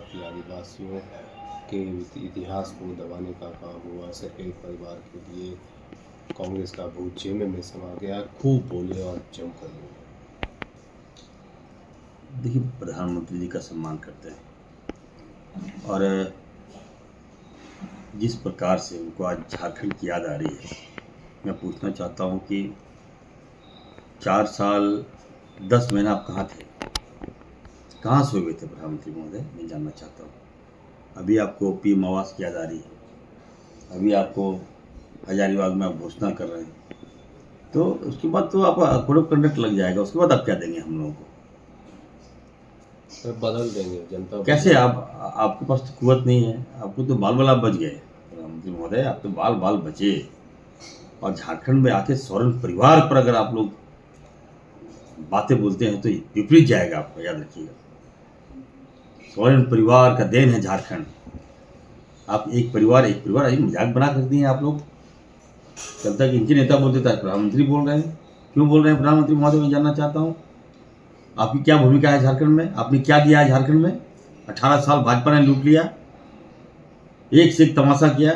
कि आदिवासियों के इतिहास को दबाने का काम हुआ। सिर्फ एक परिवार के लिए कांग्रेस का भूत जेब में समा गया। खूब बोले और जमकर बोले। देखिए, प्रधानमंत्री जी का सम्मान करते हैं और जिस प्रकार से उनको आज झारखंड की याद आ रही है, मैं पूछना चाहता हूं कि 4 साल 10 महीना आप कहाँ थे, कहाँ सोए हुए थे प्रधानमंत्री महोदय? मैं जानना चाहता हूँ। अभी आपको पीएम आवास की याद आ रही है, अभी आपको हजारीबाग में आप घोषणा कर रहे हैं, तो उसके बाद तो आप कोड ऑफ कंडक्ट लग जाएगा। उसके बाद आप क्या देंगे हम लोगों को? सर बदल देंगे जनता। कैसे? आपके पास तो कुवत नहीं है, आपको तो बाल बाल आप बच गए प्रधानमंत्री महोदय, आप तो बाल बाल बचे। और झारखंड में आके सोरेन परिवार पर अगर आप लोग बातें बोलते हैं तो विपरीत जाएगा, आपको याद रखिएगा। सोरेन परिवार का देन है झारखंड। आप एक परिवार अभी मजाक बना कर दिए आप लोग। कल तक इनके नेता बोलते थे, प्रधानमंत्री बोल रहे हैं। क्यों बोल रहे हैं प्रधानमंत्री महोदय, मैं जानना चाहता हूँ। आपकी क्या भूमिका है झारखंड में? आपने क्या दिया है झारखंड में? 18 साल भाजपा ने लूट लिया, एक से एक तमाशा किया।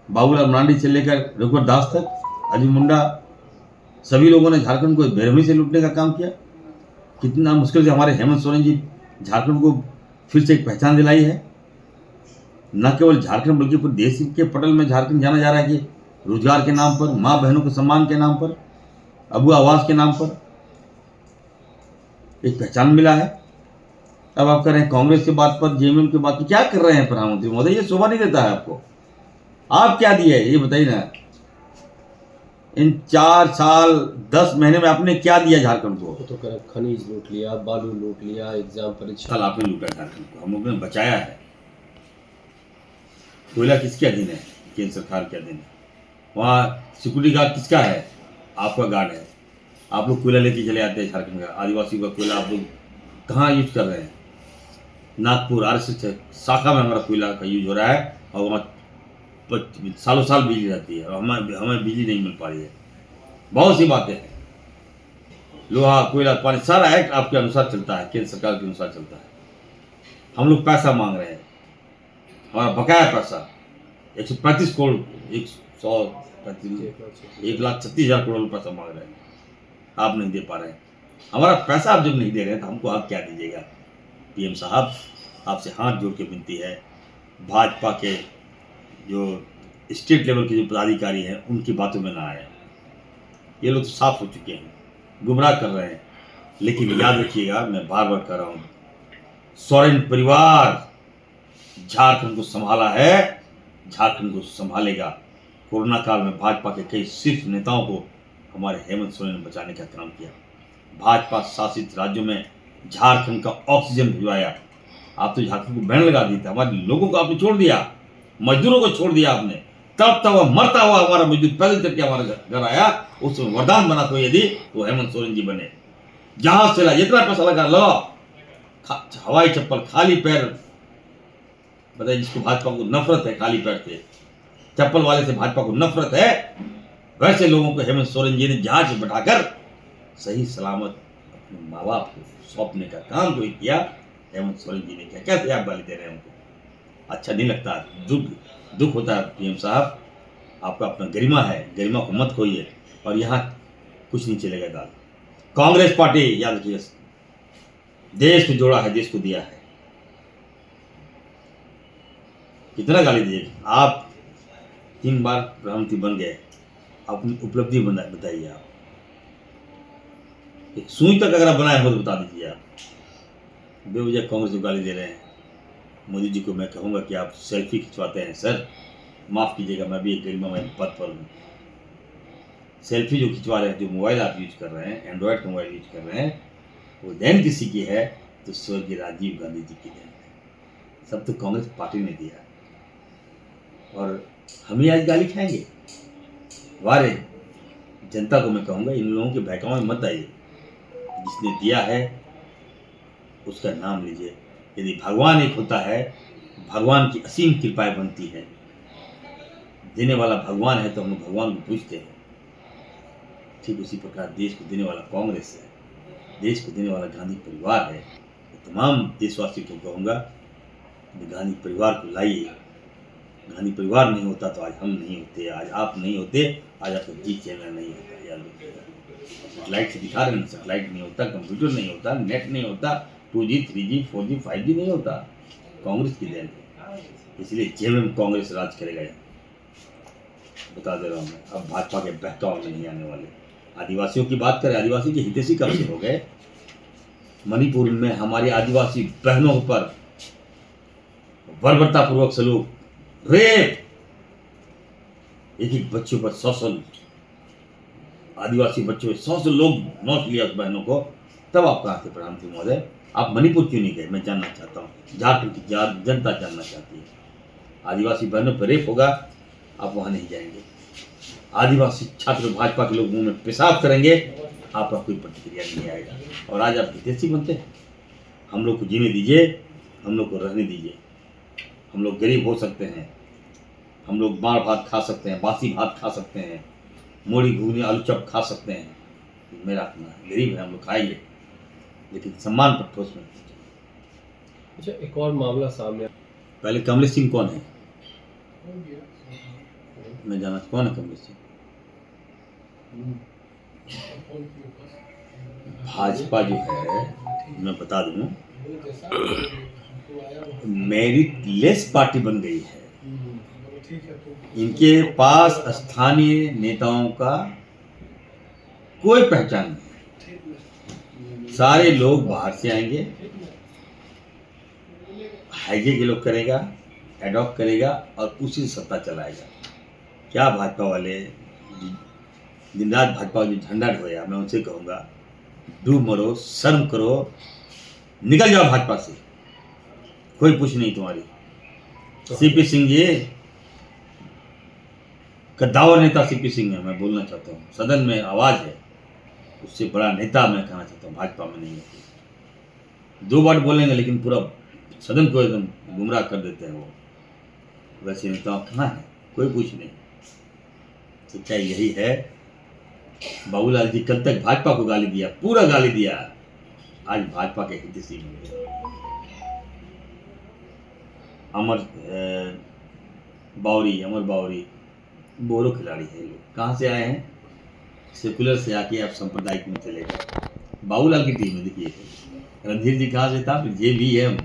बाबूलाल मरांडी से लेकर रघुवर दास तक, अजय मुंडा, सभी लोगों ने झारखंड को बेरहमी से लूटने का काम किया। कितना मुश्किल से हमारे हेमंत सोरेन जी झारखंड को फिर से एक पहचान दिलाई है। न केवल झारखंड बल्कि पूरे देश के पटल में झारखंड जाना जा रहा है कि रोजगार के नाम पर, माँ बहनों के सम्मान के नाम पर, अबू आवास के नाम पर एक पहचान मिला है। अब आप कह रहे हैं कांग्रेस के बात पर, जेएमएम की बात पर, क्या कर रहे हैं प्रधानमंत्री महोदय? ये शोभा नहीं देता है आपको। आप क्या दिए ये बताइए ना। इन 4 साल 10 महीने में आपने क्या दिया झारखंड को? तो कह खनिज लूट लिया, बालू लूट लिया, एग्जाम परीक्षा। साल आपने लूटा झारखंड को, हम लोगों ने बचाया है। कोयला किसके अधीन है? केंद्र सरकार के अधीन है। वहाँ सिक्योरिटी गार्ड किसका है? आपका गार्ड है। आप लोग कोयला लेके चले आते हैं झारखंड का, आदिवासी का कोयला आप लोग कहाँ यूज कर रहे हैं? नागपुर आरएसएस शाखा में हमारा कोयला का यूज हो रहा है और वहाँ सालों साल बिजली रहती है और हमें बिजली नहीं मिल पा रही है। बहुत सी बातें हैं। लोहा, कोयला, पानी, सारा एक्ट आपके अनुसार चलता है, केंद्र सरकार के अनुसार चलता है। हम लोग पैसा मांग रहे हैं, हमारा बकाया पैसा 135 करोड़ 1,36,000 करोड़ पैसा मांग रहे हैं, आप नहीं दे पा रहे हैं। हमारा पैसा आप जब नहीं दे रहे हैं तो हमको आप क्या दीजिएगा? पीएम साहब, आपसे हाथ जोड़ के विनती है, भाजपा के जो स्टेट लेवल के जो पदाधिकारी हैं उनकी बातों में ना आए। ये लोग तो साफ हो चुके हैं, गुमराह कर रहे हैं। लेकिन याद रखिएगा, मैं बार बार कह रहा हूँ, सोरेन परिवार झारखंड को संभाला है, झारखंड को संभालेगा। कोरोना काल में भाजपा के कई शीर्ष नेताओं को हमारे हेमंत सोरेन ने बचाने का काम किया। भाजपा शासित राज्यों में झारखंड का ऑक्सीजन भिजवाया। आप तो झारखंड को बैन लगा दिए थे, हमारे लोगों को आपने छोड़ दिया, मजदूरों को छोड़ दिया आपने। तब तक वह मरता हुआ हमारा मजदूर पैदल चल के हमारे घर आया, उसमें वरदान बना तो यदि तो हेमंत सोरेन जी बने। जहां से ला, जितना पैसा लगा लो, हवाई चप्पल, खाली पैर। बताइए, जिसको भाजपा को नफरत है खाली पैर से, चप्पल वाले से भाजपा को नफरत है, वैसे लोगों को हेमंत सोरेन जी ने जहाज में बैठाकर सही सलामत अपने माँ बाप को सौंपने का काम जो किया हेमंत सोरेन जी ने किया। कैसे आप गाली दे रहे हैं उनको? अच्छा नहीं लगता, दुख होता है। पीएम साहब, आपका अपना गरिमा है, गरिमा को मत खोइए। और यहाँ कुछ नहीं चलेगा गाल। कांग्रेस पार्टी, याद रखिए, देश को जोड़ा है, देश को दिया है। कितना गाली दीजिए? आप 3 बार प्रधानमंत्री बन गए, अपनी उपलब्धि बताइए। आप एक सुई तक अगर आप बनाए हो तो बता दीजिए। आप बेवजह कांग्रेस को गाली दे रहे हैं। मोदी जी को मैं कहूँगा कि आप सेल्फी खिंचवाते हैं। सर माफ़ कीजिएगा, मैं भी एक गरिमामय पद पर हूँ। सेल्फी जो खिंचवा रहे हैं, जो मोबाइल आप यूज कर रहे हैं, एंड्रॉयड का मोबाइल यूज कर रहे हैं, वो देन किसी की है तो स्वर्गीय राजीव गांधी जी की देन है। सब तो कांग्रेस पार्टी ने दिया और हम ही आज गाली खाएंगे? वारे, जनता को मैं कहूँगा, इन लोगों के बहकावे में मत आइए। जिसने दिया है उसका नाम लीजिए। यदि भगवान एक होता है, भगवान की असीम कृपाएं बनती है। देने वाला भगवान है तो हम भगवान को पूजते हैं। ठीक उसी प्रकार देश को देने वाला कांग्रेस है, देश को देने वाला गांधी परिवार है। तो तमाम देशवासियों को कहूँगा, गांधी परिवार को लाइए। गांधी परिवार नहीं होता तो आज हम नहीं होते, आज आप नहीं होते, आज आपका जी चैनल नहीं होता। याद रखिएगा, सेटेलाइट से दिखा रहे हैं, सेटेलाइट नहीं होता, कंप्यूटर नहीं होता, नेट नहीं होता, 2G 3G 4G 5G नहीं होता, कांग्रेस की देन है। इसलिए जेएमएम कांग्रेस राज करेगा। बता दे रहा हूँ मैं, अब भाजपा के बहकाव में नहीं आने वाले। आदिवासियों की बात करें, आदिवासी की हितैषी कब से हो गए? मणिपुर में हमारी आदिवासी बहनों पर बर्बरतापूर्वक सलूक, रेप, एक बच्चों पर 100 आदिवासी बच्चों पर 100 लोग नोट लिया उस बहनों को। तब आप कहाँ थे प्रधानमंत्री महोदय? आप मणिपुर क्यों नहीं गए? मैं जानना चाहता हूँ, झारखंड की जनता जानना चाहती है। आदिवासी बहनों पर रेप होगा, आप वहाँ नहीं जाएंगे। आदिवासी छात्र भाजपा के लोग मुंह में पेशाब करेंगे, आपका कोई प्रतिक्रिया नहीं आएगा। और आज आप हितैषी बनते हैं। हम लोग को जीने दीजिए, हम लोग को रहने दीजिए। हम लोग गरीब हो सकते हैं, हम लोग मार भात खा सकते हैं, बासी भात खा सकते हैं, मूढ़ी घुगनी आलू चप खा सकते हैं। मेरा अपना गरीब है, हम लोग खाएंगे, लेकिन सम्मान पर ठोस में। अच्छा, एक और मामला सामने। पहले कमलेश सिंह कौन है? मैं जाना कौन है कमलेश सिंह? भाजपा जो है, मैं बता दूं, मेरिट लेस पार्टी बन गई है। इनके पास स्थानीय नेताओं का कोई पहचान नहीं। सारे लोग बाहर से आएंगे, हाईजे के लोग करेगा, एडॉप्ट करेगा और उसी से सत्ता चलाएगा। क्या भाजपा वाले दिन रात भाजपा जो झंडा ढोया, मैं उनसे कहूँगा डूब मरो, शर्म करो, निकल जाओ भाजपा से, कोई पूछ नहीं तुम्हारी। सीपी सिंह जी, कद्दावर नेता सीपी सिंह है, मैं बोलना चाहता हूँ, सदन में आवाज़ है, उससे बड़ा नेता मैं कहना चाहता हूँ भाजपा में नहीं है। 2 बार बोलेंगे लेकिन पूरा सदन को एकदम गुमराह कर देते हैं वो। वैसे नेता कहाँ है? कोई पूछ नहीं। सच्चाई यही है। बाबूलाल जी कल तक भाजपा को गाली दिया, पूरा गाली दिया, आज भाजपा के हितैषी बन गए। अमर बावरी बोरो खिलाड़ी है। लोग कहाँ से आए हैं? सेकुलर से आके आप सांप्रदायिक में चले गए। बाबूलाल की टीम में देखिए, रणधीर जी कहाँ से था? JVM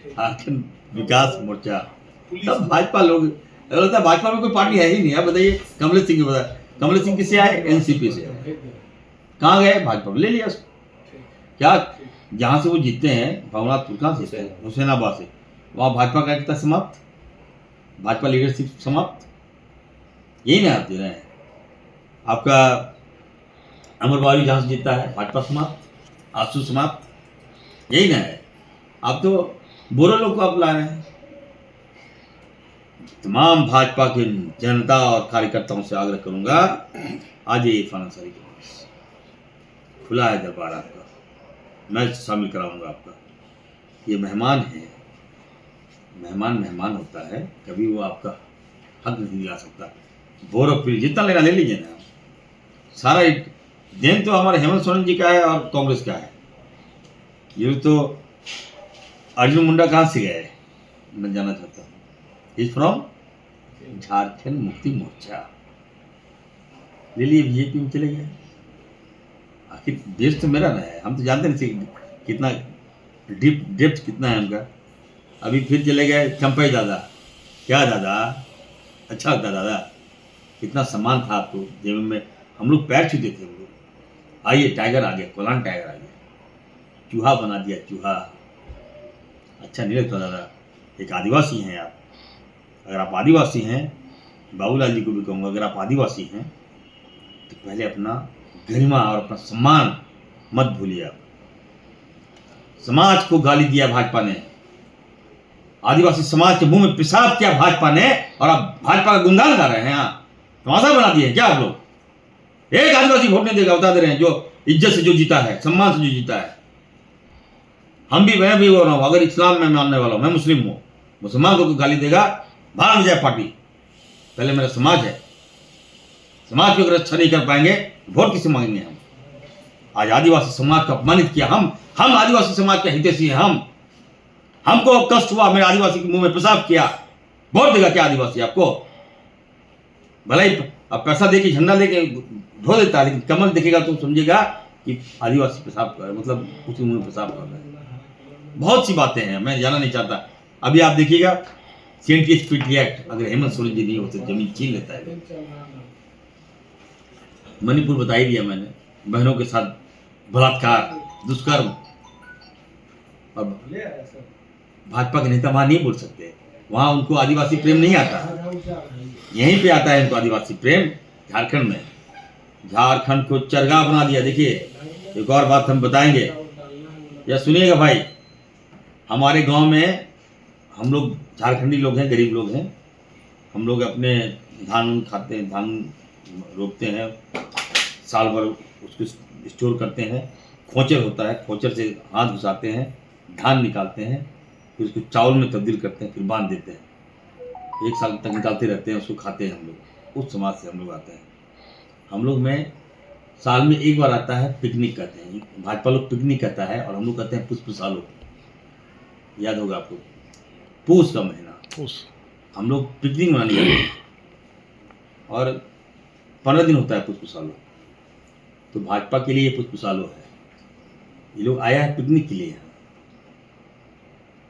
झारखंड विकास मोर्चा। तब भाजपा लोग लगता है भाजपा में कोई पार्टी है ही नहीं। आप बताइए, कमलेश सिंह को बताया, कमलेश सिंह किससे आए? NCP से। कहाँ गए? भाजपा में ले लिया उसको। क्या जहाँ से वो जीतते हैं, भवनाथपुर कहाँ से? हुसैनाबाद से। वहाँ भाजपा का एकता समाप्त, भाजपा लीडरशिप समाप्त। यही ना आप दे रहे हैं। आपका अमर बावरी जहाँ से जीतता है, भाजपा समाप्त, आंसू समाप्त, यही ना है। आप तो बोरो लोग को आप ला रहे हैं। तमाम भाजपा के जनता और कार्यकर्ताओं से आग्रह करूंगा, आज ये इरफान अंसारी के पास खुला है दरबार आपका, मैं शामिल कराऊंगा आपका। ये मेहमान है, मेहमान होता है, कभी वो आपका हक नहीं दिला सकता। बोरो पीढ़ी जितना लेना ले लीजिए ना। सारा देन तो हमारे हेमंत सोरेन जी का है और कांग्रेस का है। ये तो अर्जुन मुंडा कहाँ से गए? मैं जानना चाहता हूँ। Is from Jharkhand Mukti Morcha. ले लिए, बीजेपी में चले गए। आखिर देश तो मेरा ना है, हम तो जानते नहीं कितना डेप्थ कितना है उनका। अभी फिर चले गए चंपई दादा। क्या दादा? अच्छा होता दादा, कितना सम्मान था आपको। जेब में हम लोग पैर छूते थे। हम लोग आइए, टाइगर आ गया, कोलान टाइगर आ गया, चूहा बना दिया, चूहा। अच्छा नहीं लगता दादा। एक आदिवासी हैं आप। अगर आप आदिवासी हैं, बाबूलाल जी को भी कहूँगा, अगर आप आदिवासी हैं तो पहले अपना गरिमा और अपना सम्मान मत भूलिए। आप समाज को गाली दिया भाजपा ने, आदिवासी समाज के मुंह में पेशाब किया भाजपा ने, और आप भाजपा का गुणगान गा रहे हैं। यहाँ तमाशा बना दिए क्या आप लोग? एक आदिवासी वोट नहीं देगा, बता दे रहे हैं। जो इज्जत से जो जीता है, सम्मान से जो जीता है। मैं भी बोल रहा हूँ, अगर इस्लाम में मानने वाला हूँ, मैं मुस्लिम हूँ, मुसलमान को गाली देगा, भाग जाए पार्टी। पहले मेरा समाज है, समाज को अगर अच्छा नहीं कर पाएंगे, वोट किसे मांगेंगे हम? आज आदिवासी समाज को अपमानित किया। हम आदिवासी समाज के हितैषी हैं। हम हमको कष्ट हुआ, मेरे आदिवासी के मुंह में पेशाब किया, बहुत देगा क्या आदिवासी आपको? भले ही अब पैसा दे के झंडा लेके ढो देता है, लेकिन कमल देखेगा तो समझेगा कि आदिवासी पेशाब मतलब उसके मुंह में पेशाब कर रहा है। बहुत सी बातें हैं, मैं जाना नहीं चाहता। अभी आप देखिएगा CNTS-PT एक्ट, अगर हेमंत सोरेन जी नहीं होते जमीन छीन लेता है। मणिपुर बता ही दिया मैंने, बहनों के साथ बलात्कार, दुष्कर्म। अब भाजपा के नेता वहां नहीं बोल सकते, वहां उनको आदिवासी प्रेम नहीं आता, यहीं पे आता है इनको आदिवासी प्रेम, झारखंड में। झारखंड को चरगाह बना दिया। देखिए एक और बात हम बताएंगे, या सुनिएगा भाई, हमारे गांव में हम लोग झारखंडी लोग हैं, गरीब लोग हैं, हम लोग अपने धान खाते हैं, धान रोपते हैं, साल भर उसको स्टोर करते हैं, खोचर होता है, खोचर से हाथ घुसाते हैं, धान निकालते हैं, फिर उसको चावल में तब्दील करते हैं, फिर बांध देते हैं, 1 साल तक निकालते रहते हैं, उसको खाते हैं हम लोग। उस समाज से हम लोग आते हैं। हम लोग में साल में 1 बार आता है पिकनिक कहते हैं, भाजपा लोग पिकनिक कहता है और हम लोग कहते हैं पुष्प सालो, याद होगा आपको, पूस का महीना हम लोग पिकनिक मनाने जाते हैं और 15 दिन होता है पुष्प सालो। तो भाजपा के लिए ये पुष्प सालो है, ये लोग आया है पिकनिक के लिए,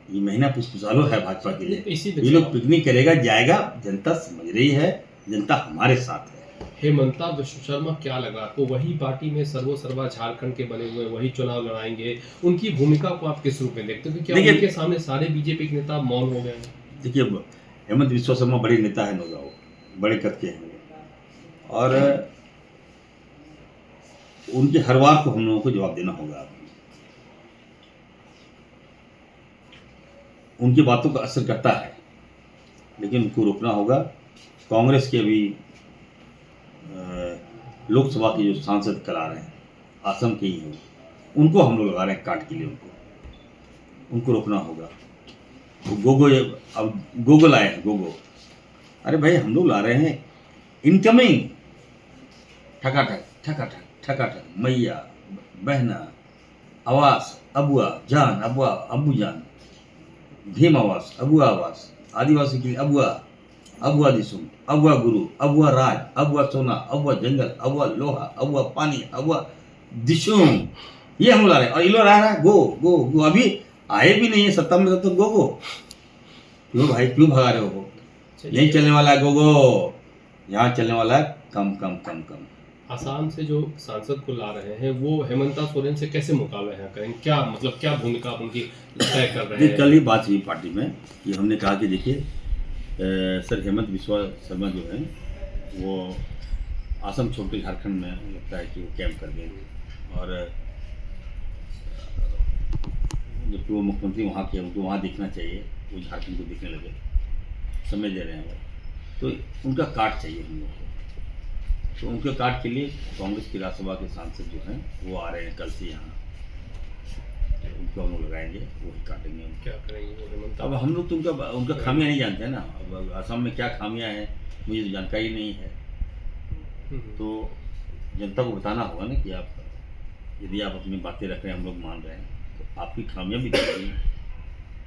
ये महीना पुष्प सालो है भाजपा के लिए। ये लोग पिकनिक करेगा, जाएगा, जनता समझ रही है, जनता हमारे साथ है। हेमंता विश्व शर्मा क्या लगा आपको? वही पार्टी में सर्वा झारखंड के बने हुए, वही चुनाव लड़ाएंगे, उनकी भूमिका को आप किस रूप में देखते हो? कि क्या उनके सामने सारे बीजेपी के नेता मौन हो गए हैं? देखिए हेमंत विश्व शर्मा बड़े नेता है, नो डाउट, बड़े कद के हैं, और उनके हर बार को हम लोगों को जवाब देना होगा। उनकी बातों का असर करता है, लेकिन उनको रोकना होगा। कांग्रेस के अभी लोकसभा के जो सांसद करा रहे हैं, असम के ही हैं, उनको हम लोग लगा रहे हैं काट के लिए, उनको रोकना होगा। गोगो, अब गोगो लाए हैं, गोगो, अरे भाई हम लोग ला रहे हैं इनकमिंग, ठकाठक ठकाठक ठकाठक, मैया बहना आवास, अबुआ जान, अबुआ अबू जान, भीम आवास, अबुआ आवास, आदिवासी के लिए अबुआ, अबुआ दिसुम, अबुआ गुरु, अबुआ राज, अबुआ सोना, अबुआ जंगल, अबुआ लोहा, अबुआ पानी, अबुआ दिशुम, ये हम ला रहे हैं। और ये लोग रहा है गो गो गो, अभी आए भी नहीं है सत्ता में, तो गो गो क्यों भाई, क्यों भगा रहे हो? यही चलने वाला है गो गो, यहाँ चलने वाला है कम कम कम कम। आसाम से जो सांसद को ला रहे हैं, वो हेमंता सोरेन से कैसे मुकाबला है करेंगे? क्या मतलब क्या भूमिका उनकी तय कर रहे हैं? कल ही बात हुई पार्टी में कि हमने कहा कि देखिए सर, हेमंत विश्व शर्मा जो है वो असम छोड़ के झारखंड में लगता है कि वो कैंप कर गए, और जबकि वो मुख्यमंत्री वहाँ के, उनको वहाँ देखना चाहिए, वो झारखंड को देखने लगे, समय दे रहे हैं वो, तो उनका काट चाहिए हम लोग को। तो उनके काट के लिए कांग्रेस की राज्यसभा के सांसद जो हैं वो आ रहे हैं कल से यहाँ, उनको हम लोग लगाएंगे, वही काटेंगे। क्या करेंगे हेमंता? अब हम लोग तो उनका खामियां नहीं जानते हैं ना। अब असम में क्या खामियां हैं मुझे तो जानकारी नहीं है, तो जनता को बताना होगा ना कि आप, यदि आप अपनी बातें रख रहे हैं, हम लोग मान रहे हैं, तो आपकी खामियां भी देखिए,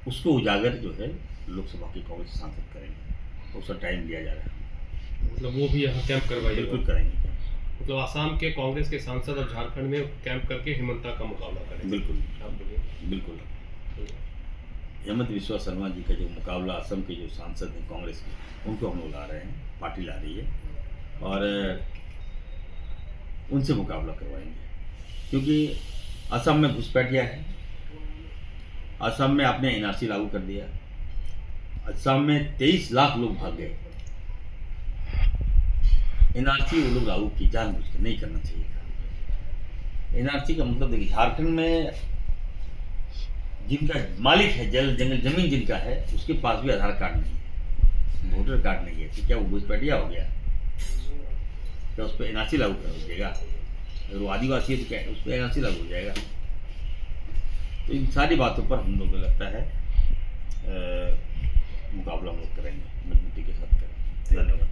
उसको उजागर जो है लोकसभा के कांग्रेस सांसद करेंगे, उसका टाइम दिया जा रहा है। मतलब वो भी यहाँ कैंप करवाइए? बिल्कुल करेंगे। मतलब आसाम के कांग्रेस के सांसद अब झारखंड में कैंप करके हेमंता का मुकाबला करेंगे? बिल्कुल, आप बोलिए। बिल्कुल। हेमंत विश्व शर्मा जी का जो मुकाबला असम के जो सांसद हैं कांग्रेस के, उनको हम लोग ला रहे हैं, पार्टी ला रही है, और उनसे मुकाबला करवाएंगे, क्योंकि असम में घुसपैठिया है, असम में आपने NRC लागू कर दिया, असम में 23 लाख लोग भाग गए, NRC वो लोग लागू की जानबूझ के, नहीं करना चाहिए था। NRC का मतलब देखिए, झारखंड में जिनका मालिक है, जल जंगल जमीन जिनका है, उसके पास भी आधार कार्ड नहीं है, वोटर कार्ड नहीं है, तो क्या वो घुसपैठिया हो गया? क्या उस पर NRC लागू कर दीजिएगा? अगर वो आदिवासी है तो क्या उस पर NRC लागू हो जाएगा? तो इन सारी बातों पर हम लोग को लगता है मुकाबला हम लोग करेंगे, मजबूती के साथ करेंगे। धन्यवाद।